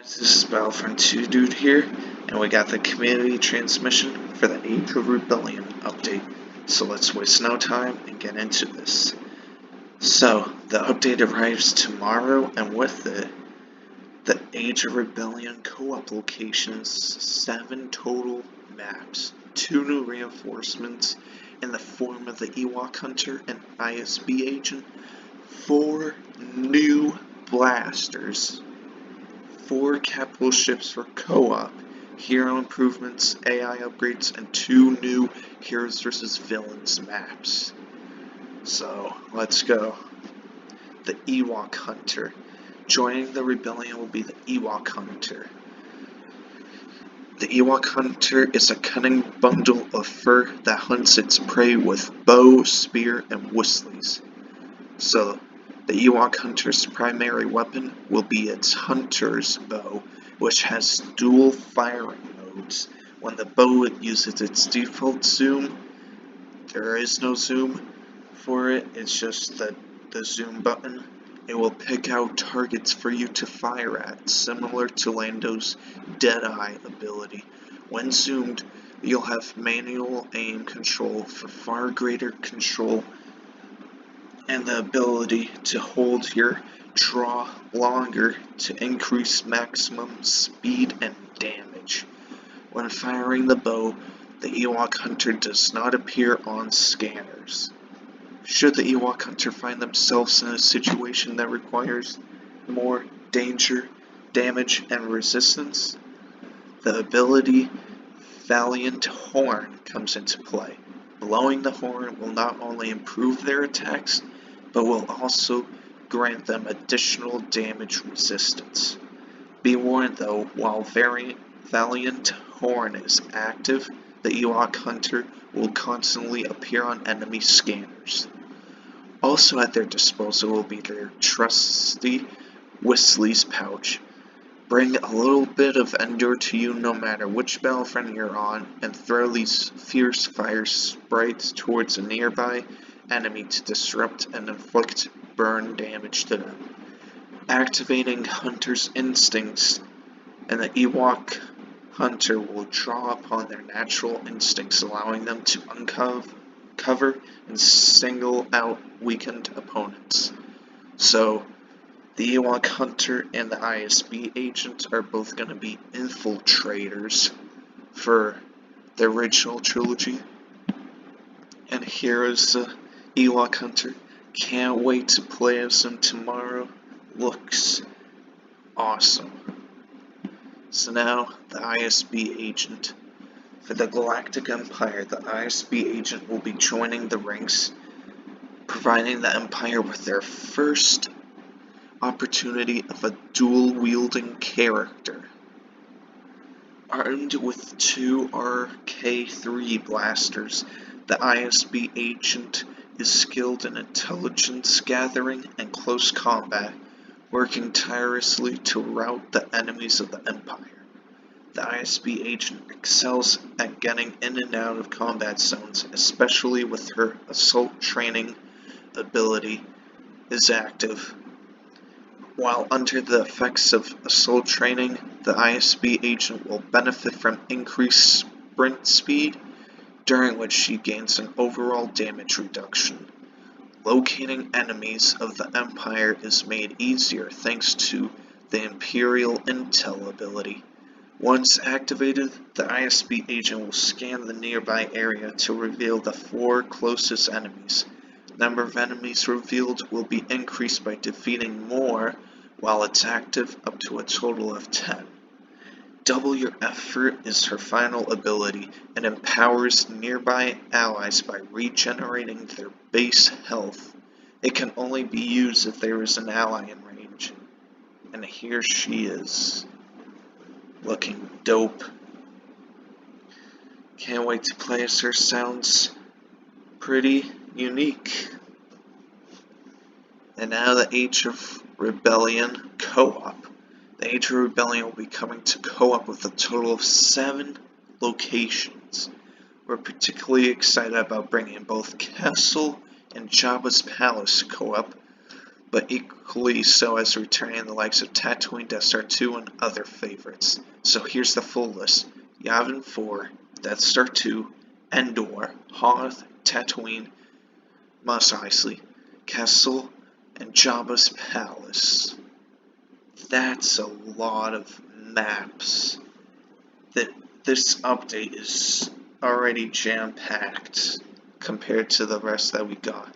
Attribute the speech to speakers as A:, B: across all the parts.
A: This is Battlefront 2 Dude here, and we got the community transmission for the Age of Rebellion update. So let's waste no time and get into this. So, the update arrives tomorrow, and with it, the Age of Rebellion co-op locations, 7 total maps, 2 new reinforcements in the form of the Ewok Hunter and ISB Agent, 4 new blasters, 4 capital ships for co-op, hero improvements, AI upgrades, and 2 new Heroes vs. Villains maps. So, let's go. The Ewok Hunter. Joining the rebellion will be the Ewok Hunter. The Ewok Hunter is a cunning bundle of fur that hunts its prey with bow, spear, and whistles. So, the Ewok Hunter's primary weapon will be its Hunter's Bow, which has dual firing modes. When the bow uses its default zoom, there is no zoom for it, it's just the zoom button. It will pick out targets for you to fire at, similar to Lando's Deadeye ability. When zoomed, you'll have manual aim control for far greater control and the ability to hold your draw longer to increase maximum speed and damage. When firing the bow, the Ewok Hunter does not appear on scanners. Should the Ewok Hunter find themselves in a situation that requires more danger, damage, and resistance, the ability Valiant Horn comes into play. Blowing the horn will not only improve their attacks, but will also grant them additional damage resistance. Be warned though, while Valiant Horn is active, the Ewok Hunter will constantly appear on enemy scanners. Also at their disposal will be their trusty Whistly's pouch. Bring a little bit of endure to you no matter which battlefront you're on, and throw these fierce fire sprites towards a nearby enemy to disrupt and inflict burn damage to them. Activating Hunter's instincts, and the Ewok Hunter will draw upon their natural instincts, allowing them to uncover and single out weakened opponents. So, the Ewok Hunter and the ISB Agent are both going to be infiltrators for the original trilogy. And here is the Ewok Hunter. Can't wait to play as him tomorrow. Looks awesome. So now, the ISB Agent. For the Galactic Empire, the ISB Agent will be joining the ranks, providing the Empire with their first opportunity of a dual-wielding character. Armed with 2 RK-3 blasters, the ISB Agent is skilled in intelligence gathering and close combat, working tirelessly to rout the enemies of the Empire. The ISB Agent excels at getting in and out of combat zones, especially with her assault training ability is active. While under the effects of assault training, the ISB Agent will benefit from increased sprint speed, during which she gains an overall damage reduction. Locating enemies of the Empire is made easier thanks to the Imperial Intel ability. Once activated, the ISB Agent will scan the nearby area to reveal the 4 closest enemies. Number of enemies revealed will be increased by defeating more while it's active, up to a total of 10. Double Your Effort is her final ability and empowers nearby allies by regenerating their base health. It can only be used if there is an ally in range. And here she is, looking dope. Can't wait to play as her. Sounds pretty unique. And now the Age of Rebellion co-op. The Age of Rebellion will be coming to co-op with a total of 7 locations. We're particularly excited about bringing both Castle and Jabba's Palace co-op. but equally so as returning the likes of Tatooine, Death Star 2, and other favorites. So here's the full list: Yavin 4, Death Star 2, Endor, Hoth, Tatooine, Mos Eisley, Kessel, and Jabba's Palace. That's a lot of maps. This update is already jam-packed compared to the rest that we got.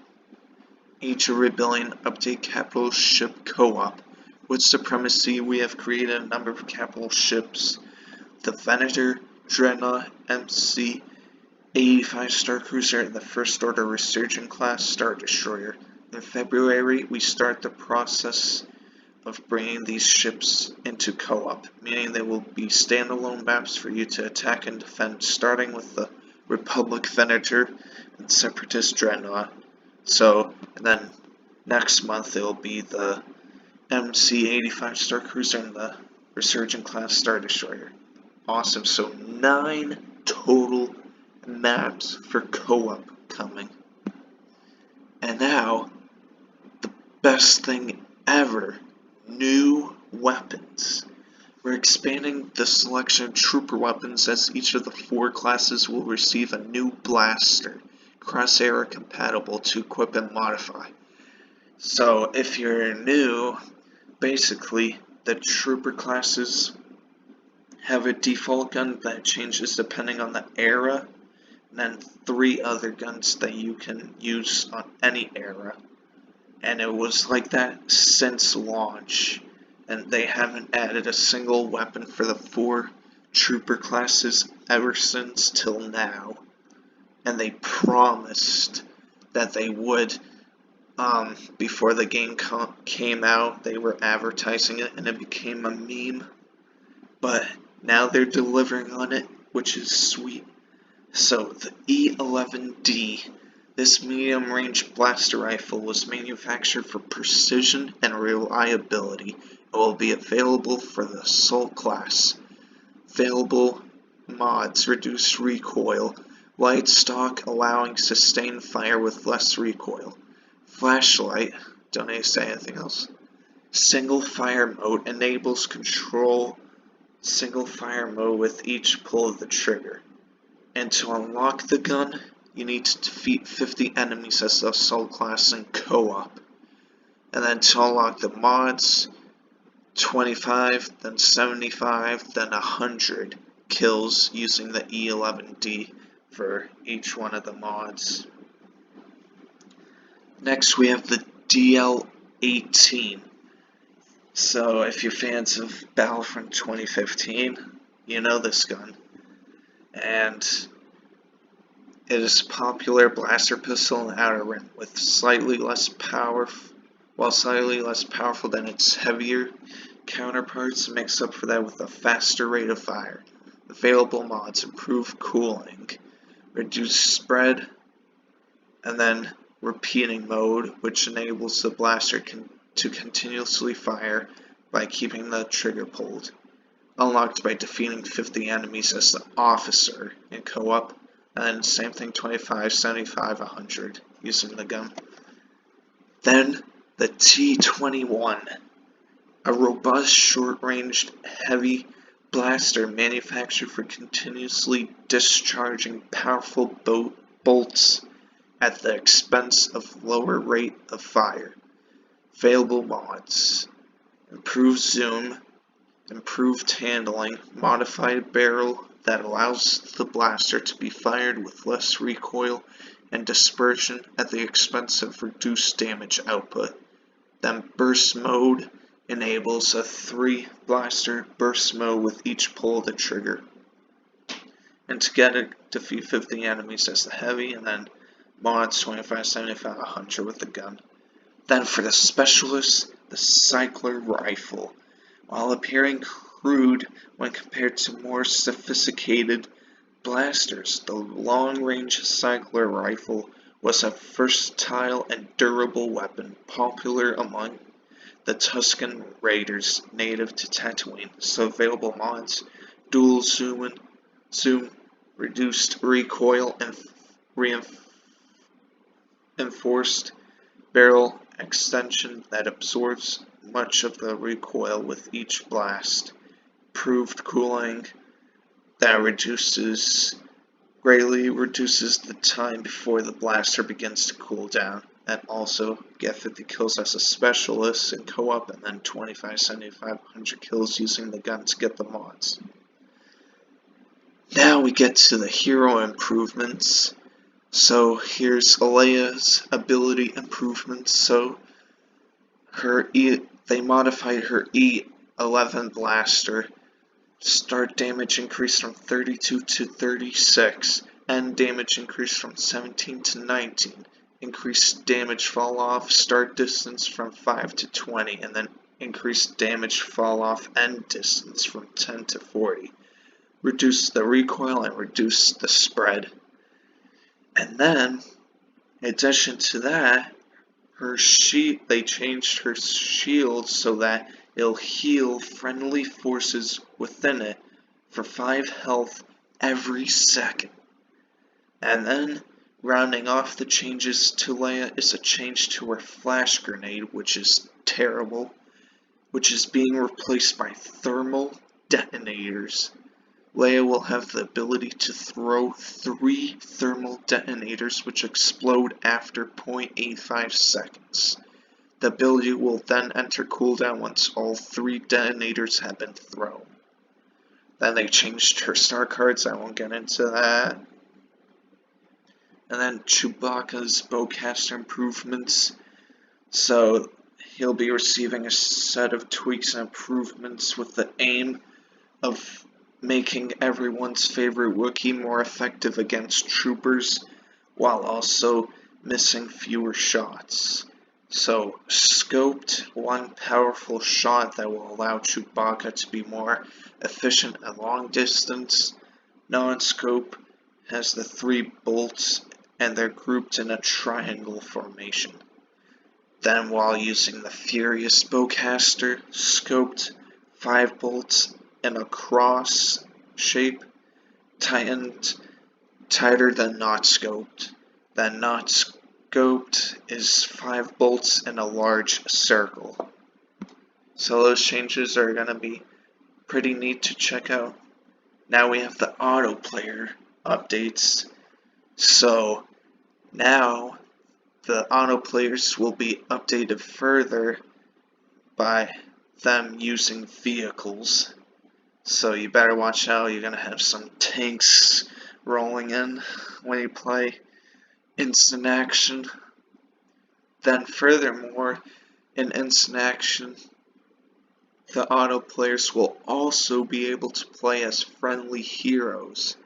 A: Age of Rebellion update capital ship co-op. With Supremacy, we have created a number of capital ships: the Venator, Dreadnought, MC, 85 Star Cruiser, and the First Order Resurgent class Star Destroyer. In February, we start the process of bringing these ships into co-op, meaning they will be standalone maps for you to attack and defend, starting with the Republic Venator and Separatist Dreadnought. And then next month it'll be the MC 85 Star Cruiser and the Resurgent class Star Destroyer. Awesome, so 9 total maps for co-op coming. And now, the best thing ever: new weapons. We're expanding the selection of trooper weapons, as each of the 4 classes will receive a new blaster, cross-era compatible, to equip and modify. So if you're new, basically the trooper classes have a default gun that changes depending on the era, and then 3 other guns that you can use on any era. And it was like that since launch, and they haven't added a single weapon for the 4 trooper classes ever since till now. And they promised that they would, before the game came out. They were advertising it and it became a meme, but now they're delivering on it, which is sweet. So the E11D, this medium-range blaster rifle, was manufactured for precision and reliability. It will be available for the Assault class. Available mods: reduced recoil, light stock allowing sustained fire with less recoil, flashlight, don't need to say anything else. Single fire mode enables control single fire mode with each pull of the trigger. And to unlock the gun, you need to defeat 50 enemies as the Assault class in co-op. And then to unlock the mods, 25, then 75, then 100 kills using the E11D for each one of the mods. Next we have the DL18. So if you're fans of Battlefront 2015, you know this gun. And it is a popular blaster pistol in Outer Rim, with slightly less power, while slightly less powerful than its heavier counterparts. Makes up for that with a faster rate of fire. Available mods: improve cooling, reduce spread, and then repeating mode, which enables the blaster to continuously fire by keeping the trigger pulled. Unlocked by defeating 50 enemies as the officer in co-op, and then same thing, 25, 75, 100 using the gun. Then the T21, a robust short-ranged heavy blaster manufactured for continuously discharging powerful bolts at the expense of lower rate of fire. Available mods: improved zoom, improved handling, modified barrel that allows the blaster to be fired with less recoil, and dispersion at the expense of reduced damage output. Then burst mode enables a 3 blaster burst mode with each pull of the trigger. And together defeat 50 enemies as the heavy, and then mods 25, 75, 100 with the gun. Then for the specialist, the cycler rifle. While appearing crude when compared to more sophisticated blasters, the long-range cycler rifle was a versatile and durable weapon, popular among the Tusken Raiders native to Tatooine. So available mods: dual zoom, reduced recoil, and reinforced barrel extension that absorbs much of the recoil with each blast. Improved cooling that greatly reduces the time before the blaster begins to cool down. And also get 50 kills as a specialist in co-op, and then 25, 75, 100 kills using the gun to get the mods. Now we get to the hero improvements. So here's Leia's ability improvements. So they modified her E11 blaster. Start damage increased from 32 to 36. End damage increased from 17 to 19. Increased damage fall off start distance from 5 to 20. And then increased damage fall off end distance from 10 to 40. Reduce the recoil and reduce the spread. And then, in addition to that, they changed her shield so that it'll heal friendly forces within it for 5 health every second. And then, rounding off the changes to Leia is a change to her flash grenade, which is terrible, which is being replaced by thermal detonators. Leia will have the ability to throw 3 thermal detonators which explode after 0.85 seconds. The ability will then enter cooldown once all 3 detonators have been thrown. Then they changed her star cards, I won't get into that. And then Chewbacca's bowcaster improvements. So he'll be receiving a set of tweaks and improvements with the aim of making everyone's favorite Wookiee more effective against troopers, while also missing fewer shots. So, scoped, one powerful shot that will allow Chewbacca to be more efficient at long distance. Non-scope has the 3 bolts, and they're grouped in a triangle formation. Then, while using the Furious bowcaster, scoped, 5 bolts in a cross shape, tighter than not scoped. Then not scoped is 5 bolts in a large circle. So those changes are going to be pretty neat to check out. Now we have the auto player updates. So now the auto players will be updated further by them using vehicles. So you better watch out, you're going to have some tanks rolling in when you play instant action. Then furthermore, in instant action, the auto players will also be able to play as friendly heroes.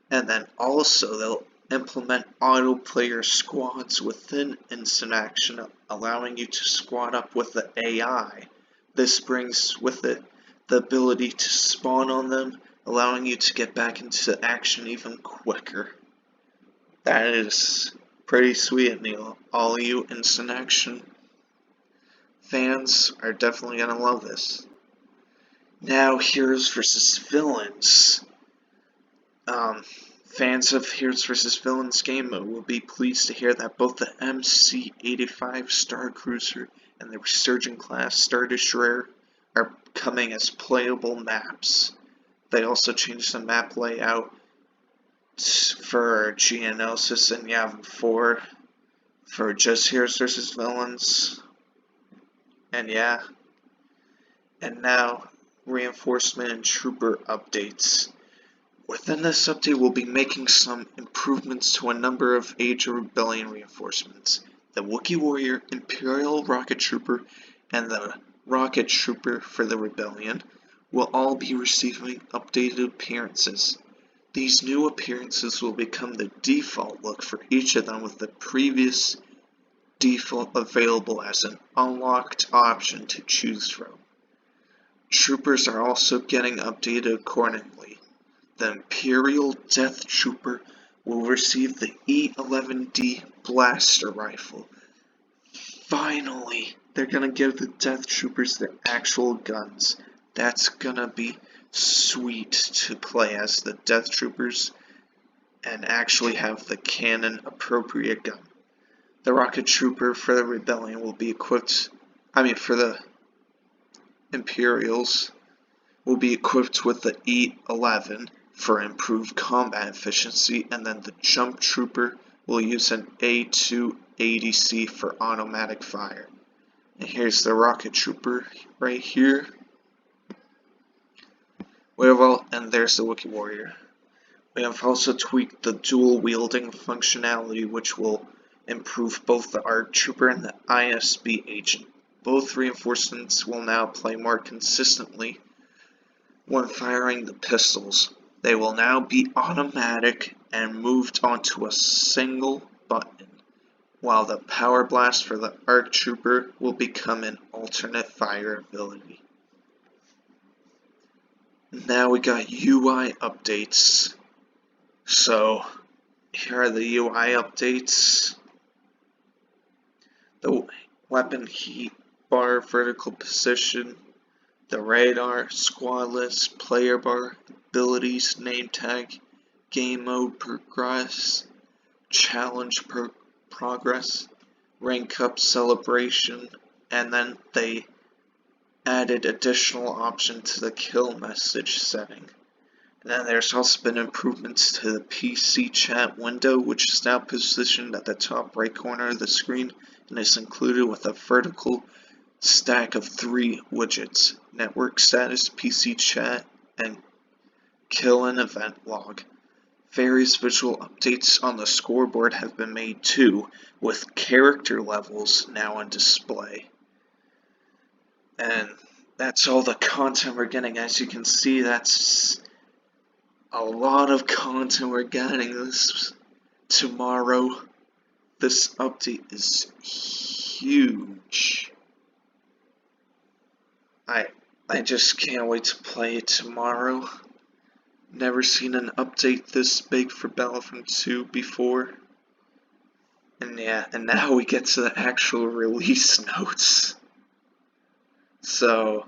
A: And then also they'll implement auto player squads within instant action, allowing you to squad up with the AI. This brings with it the ability to spawn on them, allowing you to get back into action even quicker. That is pretty sweet, Neil. All you instant action fans are definitely gonna love this. Now, Heroes vs. Villains. Fans of Heroes vs. Villains game mode will be pleased to hear that both the MC-85 Star Cruiser and the Resurgent class Star Destroyer are coming as playable maps. They also changed the map layout for Geonosis and Yavin 4 for just Heroes vs. Villains. And yeah. And now, reinforcement and trooper updates. Within this update, we'll be making some improvements to a number of Age of Rebellion reinforcements. The Wookiee Warrior, Imperial Rocket Trooper, and the Rocket Trooper for the Rebellion will all be receiving updated appearances. These new appearances will become the default look for each of them, with the previous default available as an unlocked option to choose from. Troopers are also getting updated accordingly. The Imperial Death Trooper will receive the E11D blaster rifle. Finally, they're gonna give the Death Troopers their actual guns. That's gonna be sweet to play as the Death Troopers and actually have the cannon appropriate gun. the rocket trooper for the rebellion will be equipped, for the Imperials, will be equipped with the E11 for improved combat efficiency, and then the jump trooper will use an A2 ADC for automatic fire. And here's the rocket trooper right here. And there's the Wookiee warrior. We have also tweaked the dual wielding functionality, which will improve both the ARC trooper and the ISB agent. Both reinforcements will now play more consistently when firing the pistols. They will now be automatic and moved onto a single button, while the power blast for the ARC trooper will become an alternate fire ability. Now we got UI updates. So here are the UI updates. The weapon heat bar vertical position, the radar, squad list, player bar, abilities, name tag, game mode progress, challenge progress, rank up celebration, and then they added additional option to the kill message setting. And then there's also been improvements to the PC chat window, which is now positioned at the top right corner of the screen and is included with a vertical stack of 3 widgets: network status, PC chat, and kill and event log. Various visual updates on the scoreboard have been made too, with character levels now on display. And that's all the content we're getting. As you can see, that's a lot of content we're getting this tomorrow. This update is huge. I just can't wait to play it tomorrow. Never seen an update this big for Battlefront 2 before. And yeah, and now we get to the actual release notes. So,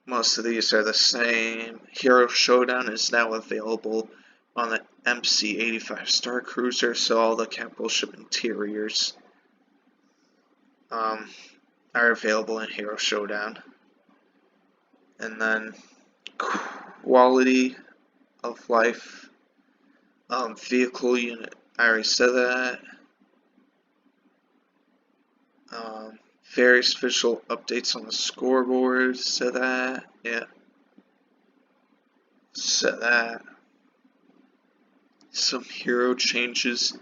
A: most of these are the same. Hero Showdown is now available on the MC-85 Star Cruiser, so all the capital ship interiors are available in Hero Showdown. And then quality of life, vehicle unit, I already said that. Various visual updates on the scoreboard, said that, yeah. Said that. Some hero changes,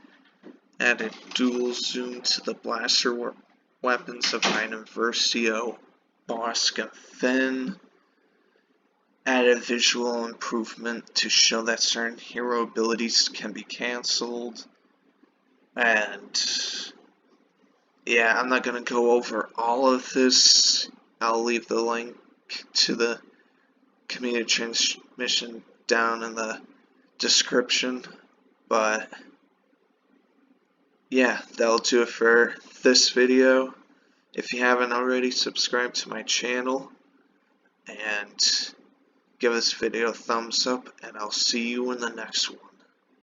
A: added dual zoom to the blaster weapons of Item Versio, Bossk and Finn. Added visual improvement to show that certain hero abilities can be cancelled. And yeah, I'm not going to go over all of this. I'll leave the link to the community transmission down in the description. But yeah, that'll do it for this video. If you haven't already, subscribe to my channel and give this video a thumbs up, and I'll see you in the next one.